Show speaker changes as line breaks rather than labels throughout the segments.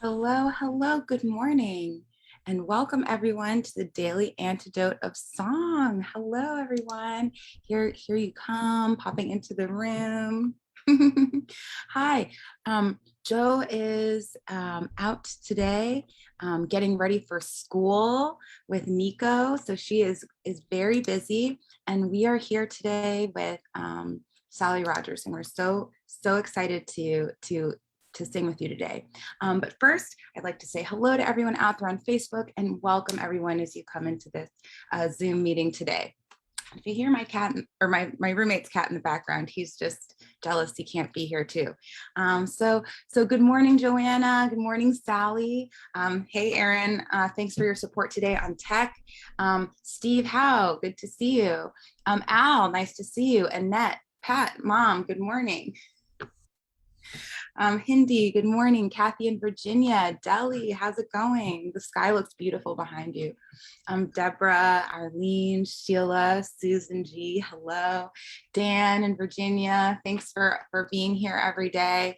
Hello, hello, good morning, and welcome everyone to the Daily Antidote of Song. Hello, everyone. Here you come, popping into the room. Hi, Joe is out today, getting ready for school with Nico. So she is very busy, and we are here today with Sally Rogers, and we're so excited to sing with you today. But first, I'd like to say hello to everyone out there on Facebook and welcome everyone as you come into this Zoom meeting today. If you hear my cat or my roommate's cat in the background, he's just jealous he can't be here too. So good morning, Joanna. Good morning, Sally. Hey, Erin. Thanks for your support today on tech. Steve Howe, good to see you. Al, nice to see you. Annette, Pat, Mom, good morning. Hindi, good morning. Kathy in Virginia. Deli, how's it going? The sky looks beautiful behind you. Deborah, Arlene, Sheila, Susan G, hello. Dan in Virginia, thanks for being here every day.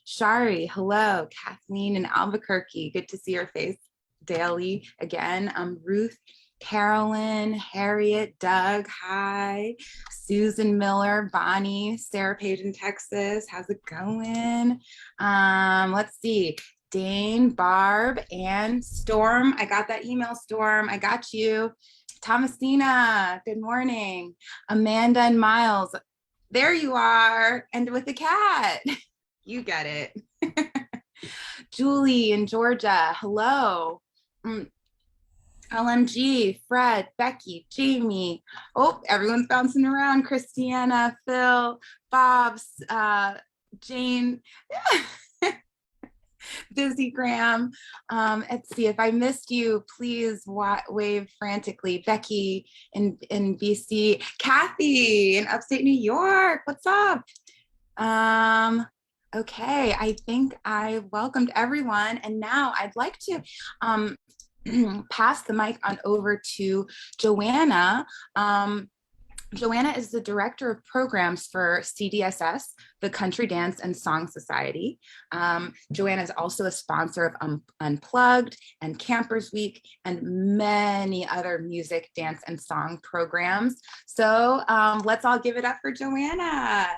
Shari, hello. Kathleen in Albuquerque, good to see your face daily again. Ruth, Carolyn, Harriet, Doug, hi. Susan Miller, Bonnie, Sarah Page in Texas, how's it going? Let's see, Dane, Barb, and Storm. I got that email, Storm, I got you. Thomasina, good morning. Amanda and Miles, there you are, and with the cat. You get it. Julie in Georgia, hello. LMG, Fred, Becky, Jamie. Oh, everyone's bouncing around. Christiana, Phil, Bob's, Jane, Busy Graham. Let's see, if I missed you, please wave frantically. Becky in BC. Kathy in upstate New York. What's up? Okay, I think I welcomed everyone. And now I'd like to pass the mic on over to Joanna. Joanna is the director of programs for CDSS, the Country Dance and Song Society. Joanna is also a sponsor of Unplugged and Campers Week and many other music, dance, and song programs. So let's all give it up for Joanna.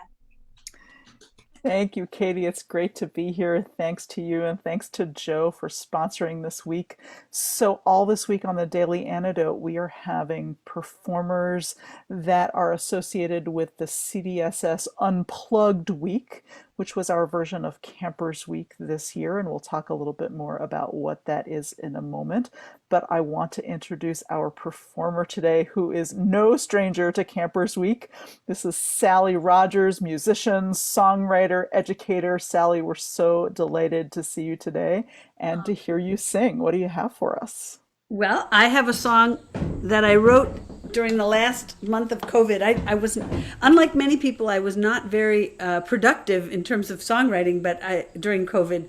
Thank you, Katie. It's great to be here. Thanks to you and thanks to Joe for sponsoring this week. So all this week on the Daily Antidote, we are having performers that are associated with the CDSS Unplugged Week, which was our version of Campers Week this year. And we'll talk a little bit more about what that is in a moment. But I want to introduce our performer today, who is no stranger to Campers Week. This is Sally Rogers, musician, songwriter, educator. Sally, we're so delighted to see you today and to hear you sing. What do you have for us?
Well, I have a song that I wrote during the last month of COVID. I wasn't, unlike many people, I was not very productive in terms of songwriting, but during COVID,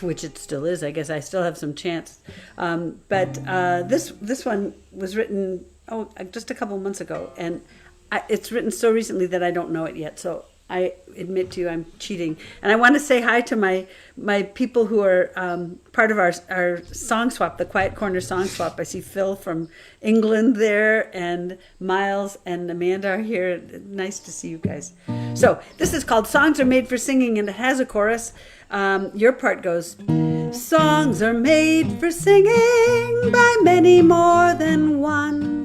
which it still is, I guess I still have some chance. But this one was written just a couple months ago, and it's written so recently that I don't know it yet. So I admit to you, I'm cheating. And I want to say hi to my people who are part of our song swap, the Quiet Corner song swap. I see Phil from England there, and Miles and Amanda are here. Nice to see you guys. So this is called Songs Are Made for Singing, and it has a chorus. Your part goes, songs are made for singing by many more than one.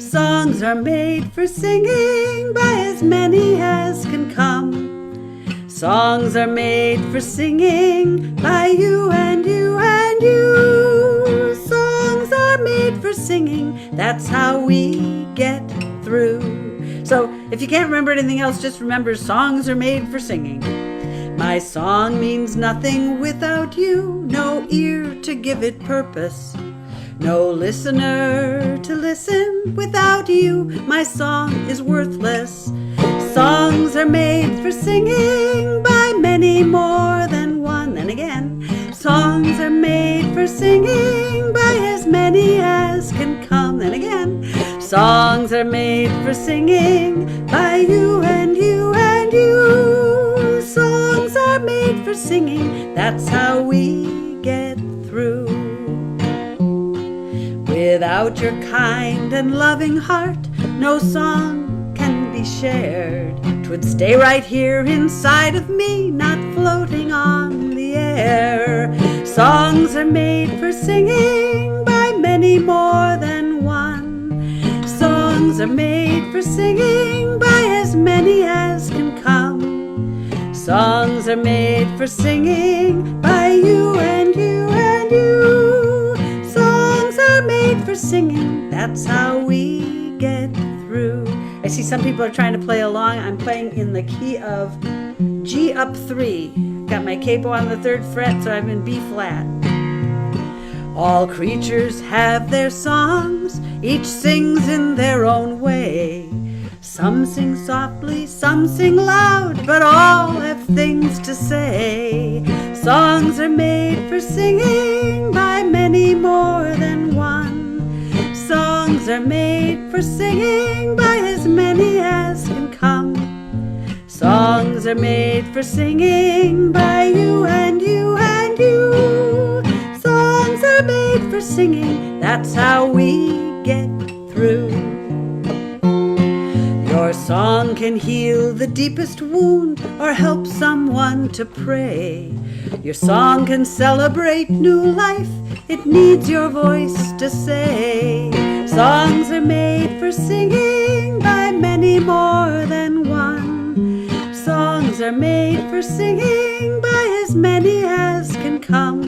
Songs are made for singing by as many as can come. Songs are made for singing by you and you and you. Songs are made for singing, that's how we get through. So if you can't remember anything else, just remember songs are made for singing. My song means nothing without you, no ear to give it purpose. No listener to listen without you, my song is worthless. Songs are made for singing by many more than one. And again, songs are made for singing by as many as can come. And again, songs are made for singing by you and you and you. Songs are made for singing, that's how we Without your kind and loving heart, no song can be shared. 'Twould stay right here inside of me, not floating on the air. Songs are made for singing by many more than one. Songs are made for singing by as many as can come. Songs are made for singing by you and you and you. Songs are made for singing, that's how we get through. I see some people are trying to play along. I'm playing in the key of G up 3. Got my capo on the 3rd fret, so I'm in B flat. All creatures have their songs, each sings in their own way. Some sing softly, some sing loud, but all have things to say. Songs are made for singing by many more than one. Songs are made for singing by as many as can come. Songs are made for singing by you and you and you. Songs are made for singing, that's how we get through. Your song can heal the deepest wound or help someone to pray. Your song can celebrate new life, it needs your voice to say. Songs are made for singing by many more than one. Songs are made for singing by as many as can come.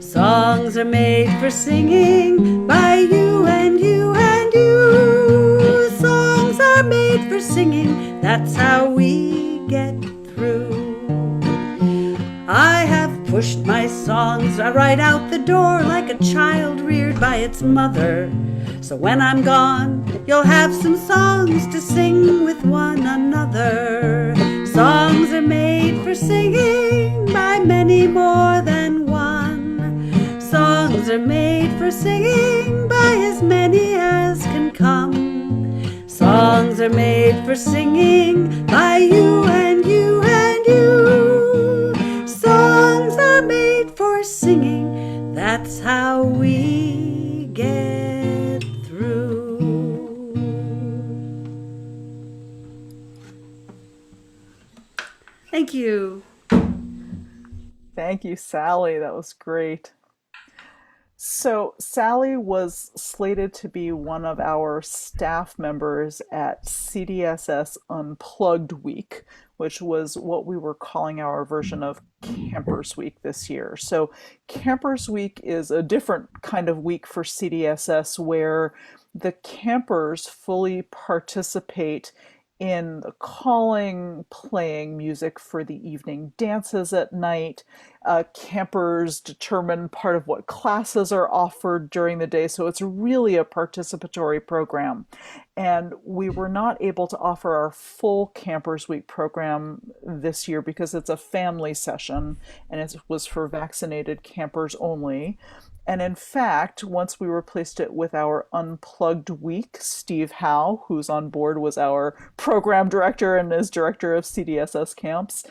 Songs are made for singing by you and you and you. Songs are made for singing, that's how we get through. I have pushed my songs right out the door like a child reared by its mother. So when I'm gone, you'll have some songs to sing with one another. Songs are made for singing by many more than one. Songs are made for singing by as many as can come. Songs are made for singing by you and you and you. Songs are made for singing, that's how we get through. Thank you.
Thank you, Sally. That was great. So, Sally was slated to be one of our staff members at CDSS Unplugged Week, which was what we were calling our version of Campers Week this year. So, Campers Week is a different kind of week for CDSS where the campers fully participate in the calling, playing music for the evening dances at night. Campers determine part of what classes are offered during the day, so it's really a participatory program. And we were not able to offer our full Campers Week program this year because it's a family session and it was for vaccinated campers only. And in fact, once we replaced it with our Unplugged Week, Steve Howe, who's on board, was our program director and is director of CDSS camps.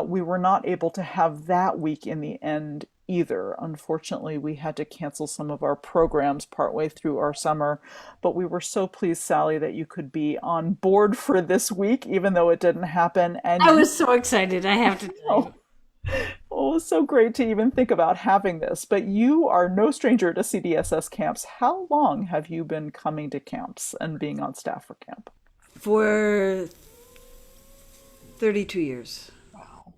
We were not able to have that week in the end either. Unfortunately, we had to cancel some of our programs partway through our summer, but we were so pleased, Sally, that you could be on board for this week, even though it didn't happen. And
I was so excited, I have to tell you.
Oh, it was so great to even think about having this. But you are no stranger to CDSS camps. How long have you been coming to camps and being on staff for camp?
For 32 years.
Wow.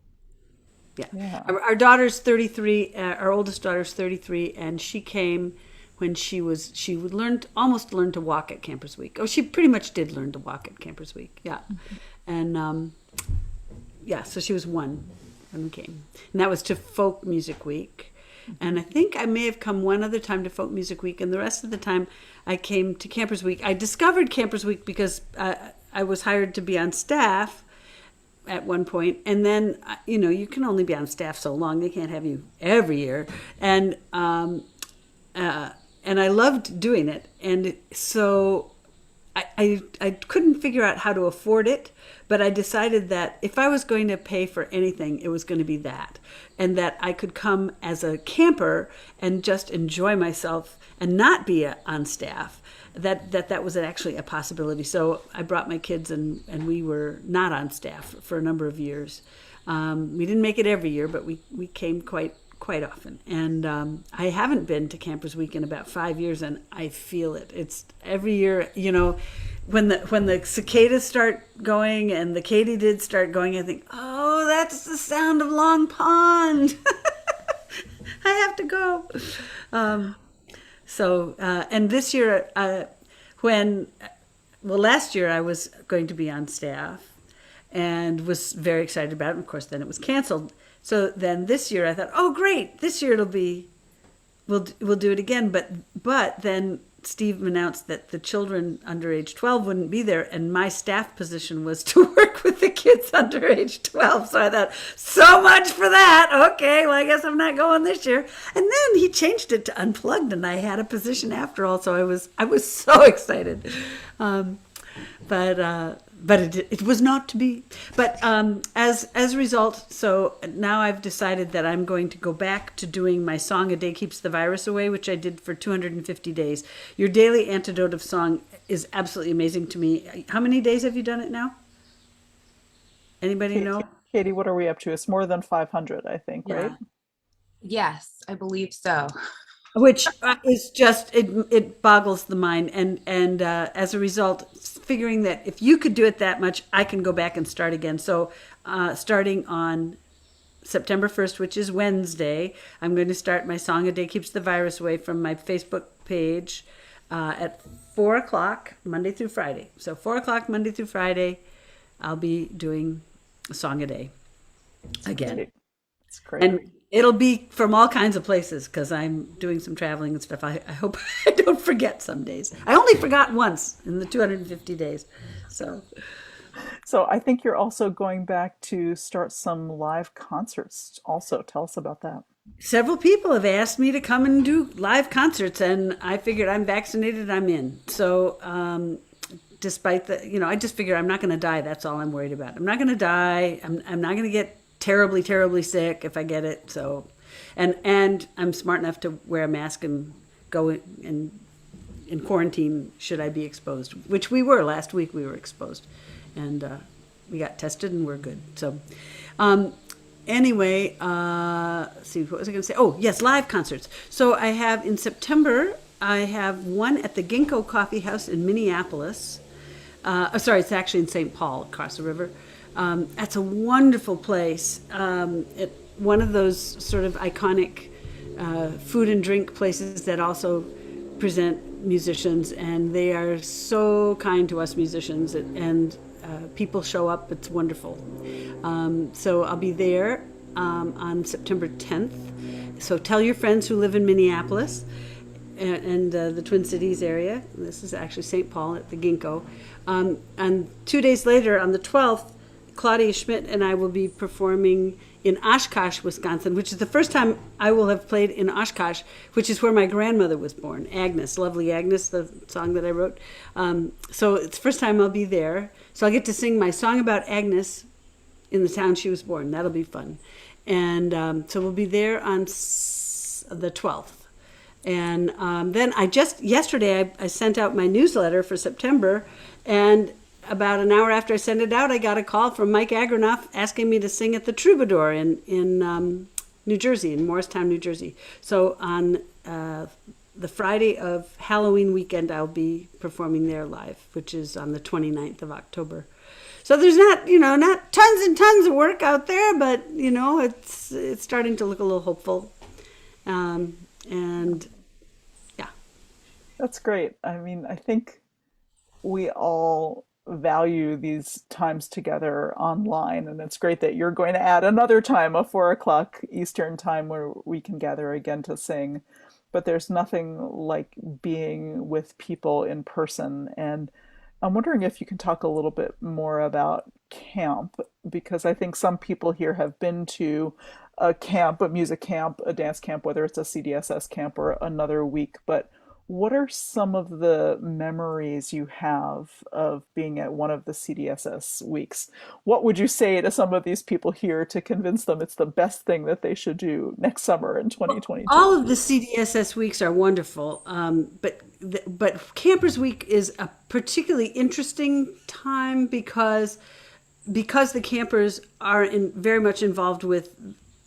Yeah. Our daughter's 33, our oldest daughter's 33, and she came when she would almost learn to walk at Campers Week. Oh, she pretty much did learn to walk at Campers Week. Yeah. And so she was 1 when we came. And that was to Folk Music Week. And I think I may have come one other time to Folk Music Week, and the rest of the time I came to Campers Week. I discovered Campers Week because I was hired to be on staff at one point, and then you can only be on staff so long; they can't have you every year. And I loved doing it, and so I couldn't figure out how to afford it, but I decided that if I was going to pay for anything, it was going to be that. And that I could come as a camper and just enjoy myself and not be on staff. That was actually a possibility. So I brought my kids, and we were not on staff for a number of years. We didn't make it every year, but we came quite often. And I haven't been to Campers Week in about 5 years, and I feel it. It's every year, when the cicadas start going and the katydids start going, I think, oh, that's the sound of Long Pond. I have to go. And this year, last year I was going to be on staff and was very excited about it. Of course, then it was canceled. So then this year I thought, oh, great, this year we'll do it again. But then Steve announced that the children under age 12 wouldn't be there, and my staff position was to work with the kids under age 12. So I thought, so much for that. Okay, well, I guess I'm not going this year. And then he changed it to Unplugged, and I had a position after all. So I was so excited. But it was not to be. But as a result, so now I've decided that I'm going to go back to doing my Song A Day Keeps the Virus Away, which I did for 250 days. Your daily antidote of song is absolutely amazing to me. How many days have you done it now? Anybody know?
Katie, what are we up to? It's more than 500, I think,
Yeah.
right?
Yes, I believe so.
Which is just, it boggles the mind. And as a result, figuring that if you could do it that much, I can go back and start again. So starting on September 1st, which is Wednesday, I'm going to start my Song A Day Keeps the Virus Away from my Facebook page at 4 o'clock, Monday through Friday. So 4 o'clock, Monday through Friday, I'll be doing a song a day again.
It's great.
And it'll be from all kinds of places because I'm doing some traveling and stuff. I hope I don't forget some days. I only forgot once in the 250 days. So
I think you're also going back to start some live concerts also. Tell us about that.
several people have asked me to come and do live concerts, and I figured I'm vaccinated, I'm in. So despite I just figure I'm not going to die. That's all I'm worried about. I'm not going to die. I'm not going to get terribly, terribly sick if I get it. So, and I'm smart enough to wear a mask and go in quarantine should I be exposed, which we were last week. We were exposed, and we got tested and we're good. So, anyway, let's see, what was I going to say? Oh, yes, live concerts. So I have in September, I have one at the Ginkgo Coffee House in Minneapolis. Sorry, it's actually in St. Paul, across the river. That's a wonderful place. One of those sort of iconic food and drink places that also present musicians, and they are so kind to us musicians, and people show up. It's wonderful. So I'll be there on September 10th. So tell your friends who live in Minneapolis and the Twin Cities area. This is actually St. Paul at the Ginkgo. And 2 days later, on the 12th, Claudia Schmidt and I will be performing in Oshkosh, Wisconsin, which is the first time I will have played in Oshkosh, which is where my grandmother was born, Agnes, lovely Agnes, the song that I wrote. So it's the first time I'll be there. So I'll get to sing my song about Agnes in the town she was born. That'll be fun. And so we'll be there on the 12th. And then yesterday I sent out my newsletter for September, and about an hour after I sent it out, I got a call from Mike Agronoff asking me to sing at the Troubadour in New Jersey, in Morristown, New Jersey. So on the Friday of Halloween weekend, I'll be performing there live, which is on the 29th of October. So there's not tons and tons of work out there, but it's starting to look a little hopeful. And yeah.
That's great. I mean, I think we all value these times together online, and it's great that you're going to add another time, a 4 o'clock Eastern time, where we can gather again to sing. But there's nothing like being with people in person. And I'm wondering if you can talk a little bit more about camp, because I think some people here have been to a camp, a music camp, a dance camp, whether it's a CDSS camp or another week. But What are some of the memories you have of being at one of the CDSS weeks? What would you say to some of these people here to convince them it's the best thing that they should do next summer in
All
2022?
of the CDSS weeks are wonderful, but Campers Week is a particularly interesting time because the campers are very much involved with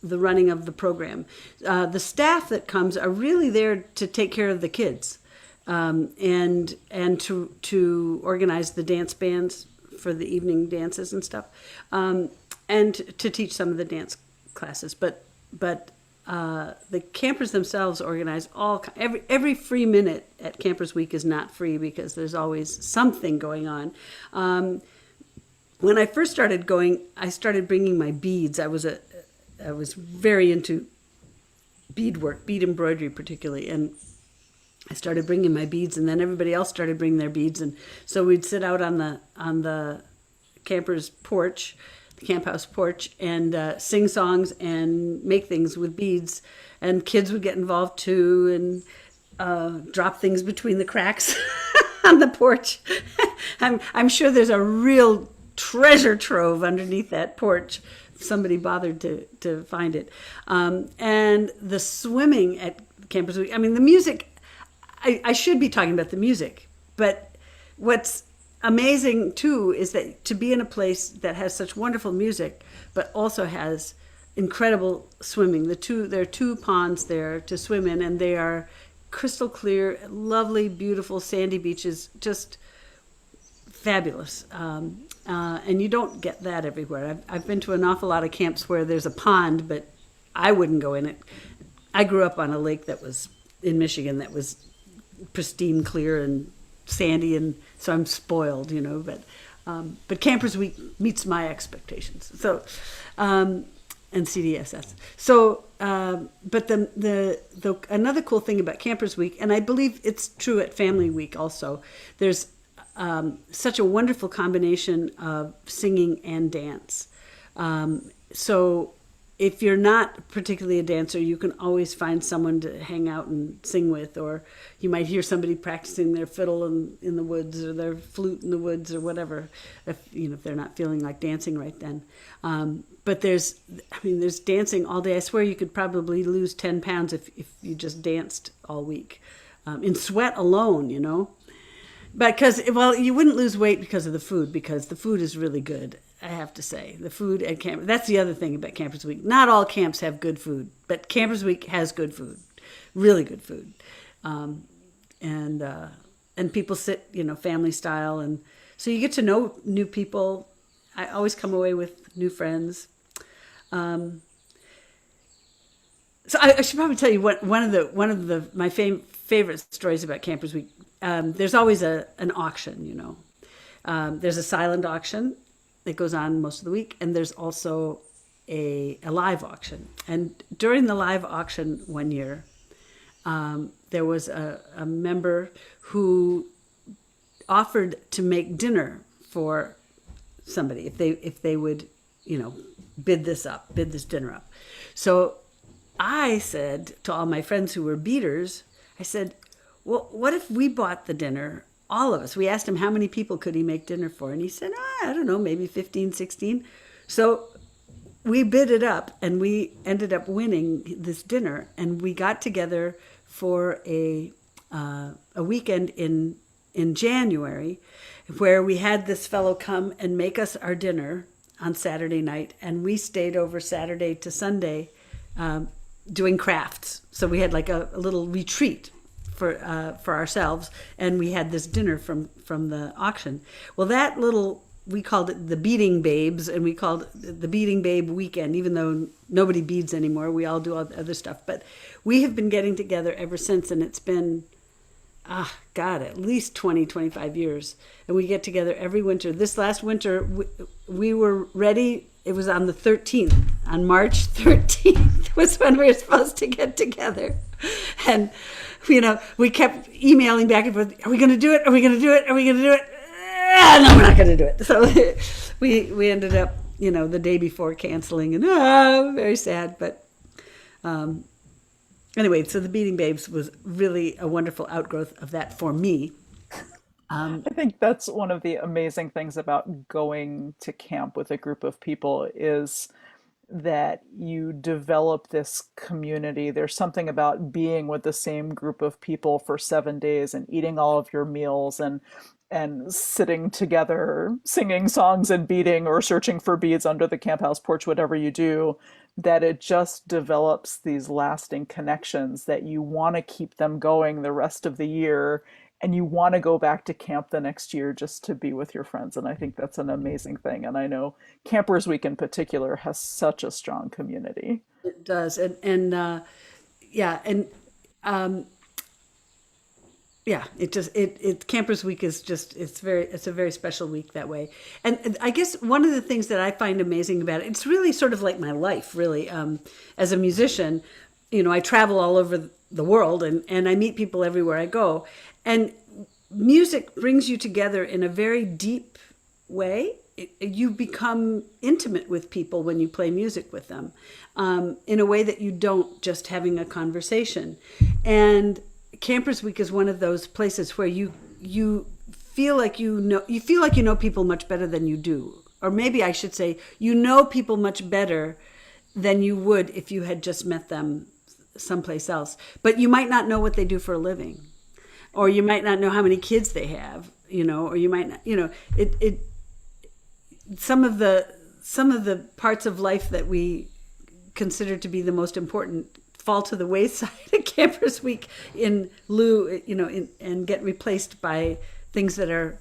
the running of the program. The staff that comes are really there to take care of the kids, and to organize the dance bands for the evening dances and stuff, and to teach some of the dance classes. But the campers themselves organize every free minute at Campers Week is not free because there's always something going on. When I first started going, I started bringing my beads. I was very into beadwork, bead embroidery particularly, and I started bringing my beads, and then everybody else started bringing their beads, and so we'd sit out on the campers' porch, the camp house porch, and sing songs and make things with beads, and kids would get involved too, and drop things between the cracks on the porch. I'm sure there's a real treasure trove underneath that porch. Somebody bothered to find it. And the swimming at Campers Week, I mean, the music, I should be talking about the music, but what's amazing too is that to be in a place that has such wonderful music, but also has incredible swimming. There are two ponds there to swim in, and they are crystal clear, lovely, beautiful sandy beaches, just fabulous. And you don't get that everywhere. I've been to an awful lot of camps where there's a pond, but I wouldn't go in it. I grew up on a lake that was in Michigan that was pristine, clear, and sandy, and so I'm spoiled, But Campers Week meets my expectations. So, and CDSS. So, but the another cool thing about Campers Week, and I believe it's true at Family Week also, there's such a wonderful combination of singing and dance. So if you're not particularly a dancer, you can always find someone to hang out and sing with, or you might hear somebody practicing their fiddle in the woods, or their flute in the woods, or whatever, if they're not feeling like dancing right then. But there's dancing all day. I swear you could probably lose 10 pounds if you just danced all week. In sweat alone, Because, you wouldn't lose weight because of the food, because the food is really good, I have to say. The food at camp, that's the other thing about Campers Week. Not all camps have good food, but Campers Week has good food, really good food. And people sit, family style. And so you get to know new people. I always come away with new friends. So I should probably tell you one of my favorite stories about Campers Week. There's always an auction, There's a silent auction that goes on most of the week, and there's also a live auction. And during the live auction one year, there was a member who offered to make dinner for somebody if they would, bid this dinner up. So I said to all my friends who were beaters, I said, well, what if we bought the dinner, all of us? We asked him how many people could he make dinner for, and he said, I don't know, maybe 15, 16. So we bid it up, and we ended up winning this dinner, and we got together for a weekend in January, where we had this fellow come and make us our dinner on Saturday night, and we stayed over Saturday to Sunday doing crafts. So we had like a little retreat for ourselves, and we had this dinner from the auction. Well, we called it the Beading Babes, and we called it the Beading Babe Weekend, even though nobody beads anymore. We all do all the other stuff. But we have been getting together ever since, and it's been, at least 20, 25 years. And we get together every winter. This last winter, we were ready. It was on the 13th. On March 13th was when we were supposed to get together. And, we kept emailing back and forth. Are we going to do it? Are we going to do it? Are we going to do it? No, we're not going to do it. So we ended up, the day before canceling, and very sad. But anyway, so the Beating Babes was really a wonderful outgrowth of that for me.
I think that's one of the amazing things about going to camp with a group of people is that you develop this community. There's something about being with the same group of people for 7 days and eating all of your meals and sitting together, singing songs and beading or searching for beads under the camp house porch, whatever you do, that it just develops these lasting connections that you want to keep them going the rest of the year. And you want to go back to camp the next year just to be with your friends. And I think that's an amazing thing. And I know Campers Week in particular has such a strong community.
It does, and yeah, and yeah, it Campers Week is just it's a very special week that way. And I guess one of the things that I find amazing about it, it's really sort of like my life, really. As a musician, I travel all over the world and I meet people everywhere I go. And music brings you together in a very deep way. You become intimate with people when you play music with them, in a way that you don't just having a conversation. And Campers Week is one of those places where you feel like you know people much better than you do, or maybe I should say you know people much better than you would if you had just met them someplace else. But you might not know what they do for a living, or you might not know how many kids they have, or you might not, some of the parts of life that we consider to be the most important fall to the wayside at Campers Week in lieu, and get replaced by things that are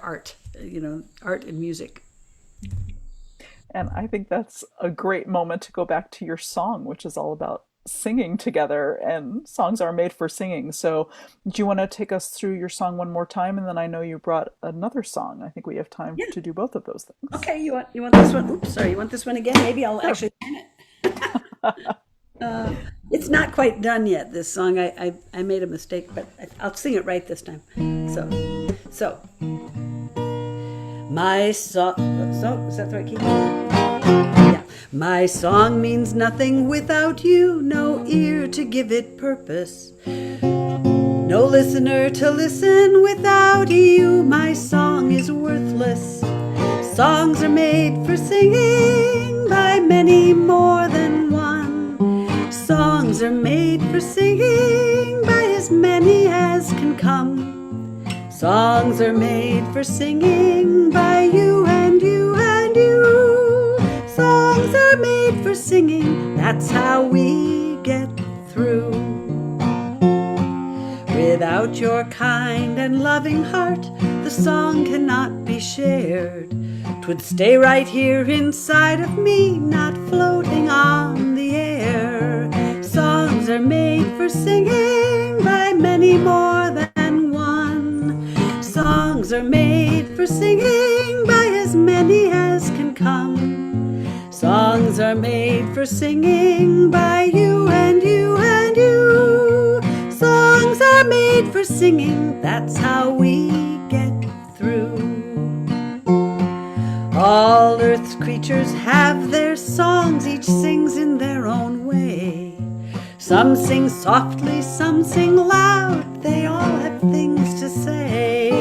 art, art and music.
And I think that's a great moment to go back to your song, which is all about singing together, and songs are made for singing. So do you want to take us through your song one more time? And then I know you brought another song. I think we have time to do both of those things.
Okay, you want this one? Oops, sorry, you want this one again? Maybe I'll actually sing it. It's not quite done yet, this song. I made a mistake, but I'll sing it right this time. So my song, is that the right key? Yeah. My song means nothing without you, no ear to give it purpose, no listener to listen without you. My song is worthless. Songs are made for singing by many more than one. Songs are made for singing by as many as can come. Songs are made for singing by you and you and you. Songs are made for singing, that's how we get through. Without your kind and loving heart, the song cannot be shared. 'Twould stay right here inside of me, not floating on the air. Songs are made for singing by many more than one. Songs are made for singing by as many as can come. Songs are made for singing by you and you and you. Songs are made for singing, that's how we get through. All earth's creatures have their songs, each sings in their own way. Some sing softly, some sing loud, they all have things to say.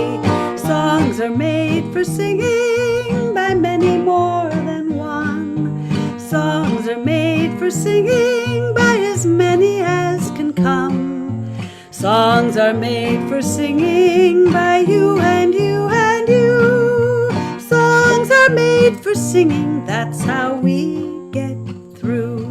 Songs are made for singing by many more than one. Songs are made for singing by as many as can come. Songs are made for singing by you and you and you. Songs are made for singing, that's how we get through.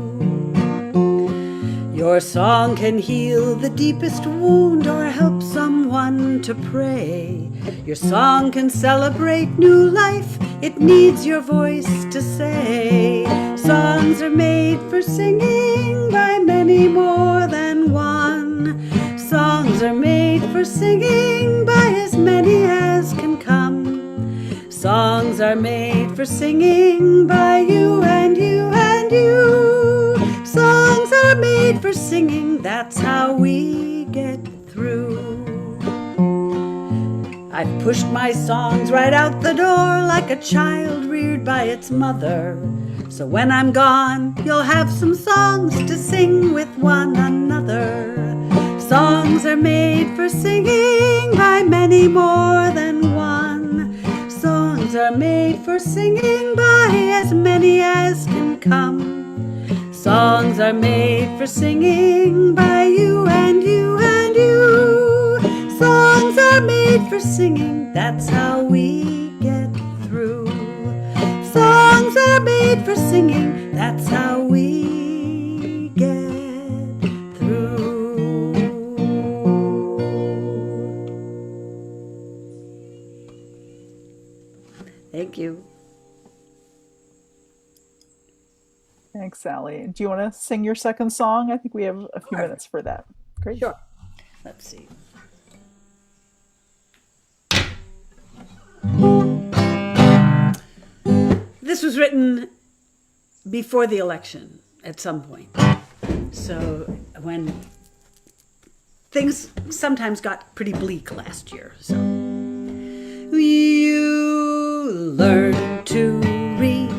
Your song can heal the deepest wound or help someone to pray. Your song can celebrate new life, it needs your voice to say. Songs are made for singing by many more than one. Songs are made for singing by as many as can come. Songs are made for singing by you and you and you. Songs are made for singing, that's how we get through. I've pushed my songs right out the door like a child reared by its mother. So when I'm gone, you'll have some songs to sing with one another. Songs are made for singing by many more than one. Songs are made for singing by as many as can come. Songs are made for singing by you and you and you. Songs are made for singing, that's how we get through. Songs are made for singing, that's how we get through. Thank you.
Thanks, Sally. Do you want to sing your second song? I think we have a few minutes for that. Great.
Sure. Let's see. This was written before the election at some point. So when things sometimes got pretty bleak last year. So you learn to read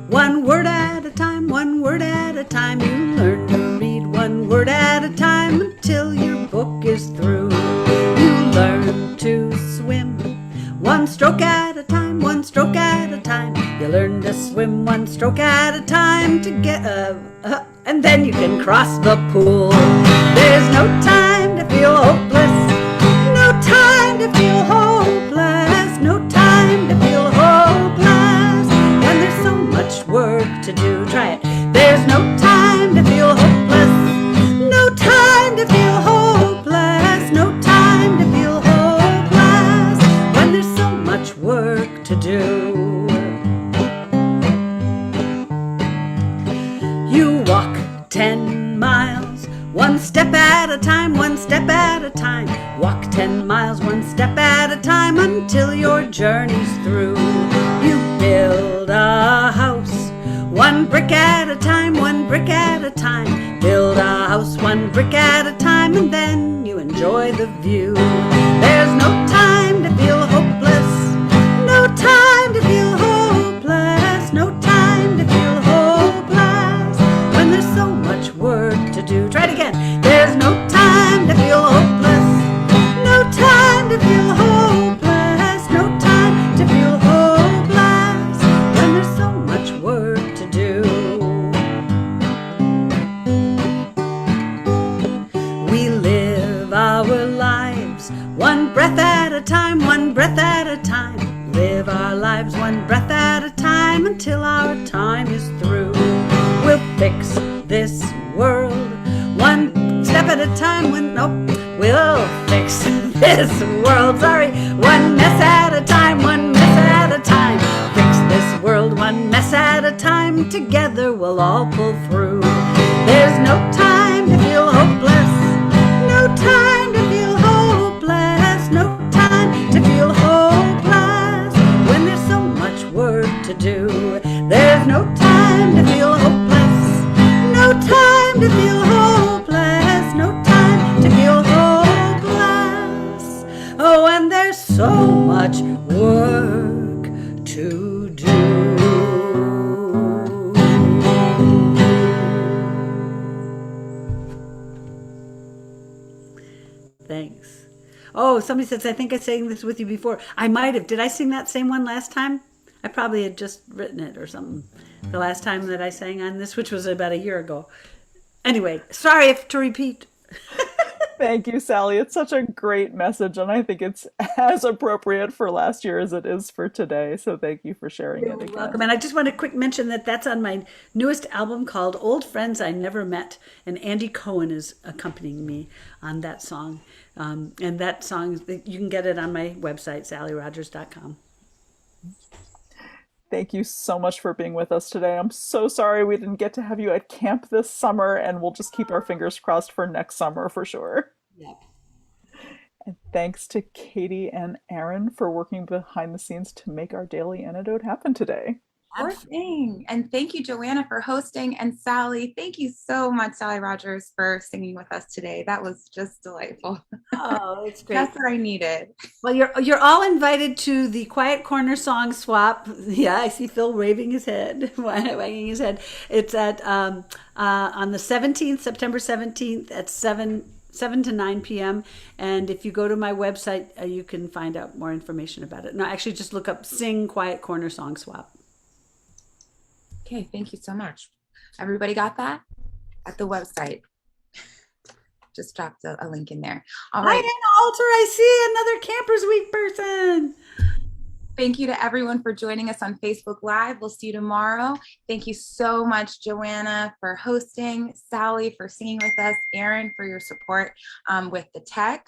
one word at a time, one word at a time. You learn to read one word at a time until your book is through. You learn to swim one stroke at a time, one stroke at a time. You learn to swim one stroke at a time to get and then you can cross the pool. There's no time to feel hopeless, no time to feel hopeless, no time to feel hopeless when there's so much work to do. Try it. There's no time to feel hopeless, no time to feel hopeless, no time to feel hopeless when there's so much work to do. You walk 10 miles, one step at a time, one step at a time. Walk 10 miles, one step at a time until your journey's through. You build a house, one brick at a time, one brick at a time. Build a house, one brick at a time, and then you enjoy the view. There's no time to feel hopeless, no time to feel hopeless, no time to feel hopeless when there's so much work to do. Try it again. There's no time to feel hopeless, no time to feel hopeless, no time to feel hopeless when there's so much work to do. We live our lives one breath at a time, one breath at a time. Live our lives one breath at a time until our time is through. We'll fix this world one step at a time. We'll fix this world, one mess at a time, one mess at a time. Fix this world one mess at a time. Together we'll all pull through. There's no time to feel hopeless, no time to feel hopeless, no time to feel hopeless when there's so much work to do. There's no time to feel hopeless, no time to feel hopeless, no time to feel hopeless. Oh, and there's so much work to do. Thanks. Oh, somebody says, I think I sang this with you before. I might have. Did I sing that same one last time? I probably had just written it or something the last time that I sang on this, which was about a year ago. Anyway, sorry if to repeat.
Thank you, Sally. It's such a great message, and I think it's as appropriate for last year as it is for today. So thank you for sharing it again.
Welcome. And I just want to quick mention that that's on my newest album called Old Friends I Never Met. And Andy Cohen is accompanying me on that song. And that song, you can get it on my website, sallyrogers.com.
Thank you so much for being with us today. I'm so sorry we didn't get to have you at camp this summer, and we'll just keep our fingers crossed for next summer for sure.
Yep.
And thanks to Katie and Aaron for working behind the scenes to make our daily antidote happen today.
Sure thing. And thank you, Joanna, for hosting. And Sally, thank you so much, Sally Rogers, for singing with us today. That was just delightful.
Oh, it's great.
That's what I needed.
Well, you're all invited to the Quiet Corner Song Swap. Yeah, I see Phil waving his head, wagging his head. It's at on the 17th, September 17th at 7 to 9 p.m. And if you go to my website, you can find out more information about it. No, actually, just look up Sing Quiet Corner Song Swap.
Okay, thank you so much. Everybody got that? At the website. Just dropped a link in there. All
Hi,
right.
Anna Alter. I see another Campers Week person.
Thank you to everyone for joining us on Facebook Live. We'll see you tomorrow. Thank you so much, Joanna, for hosting, Sally for singing with us, Aaron for your support with the tech.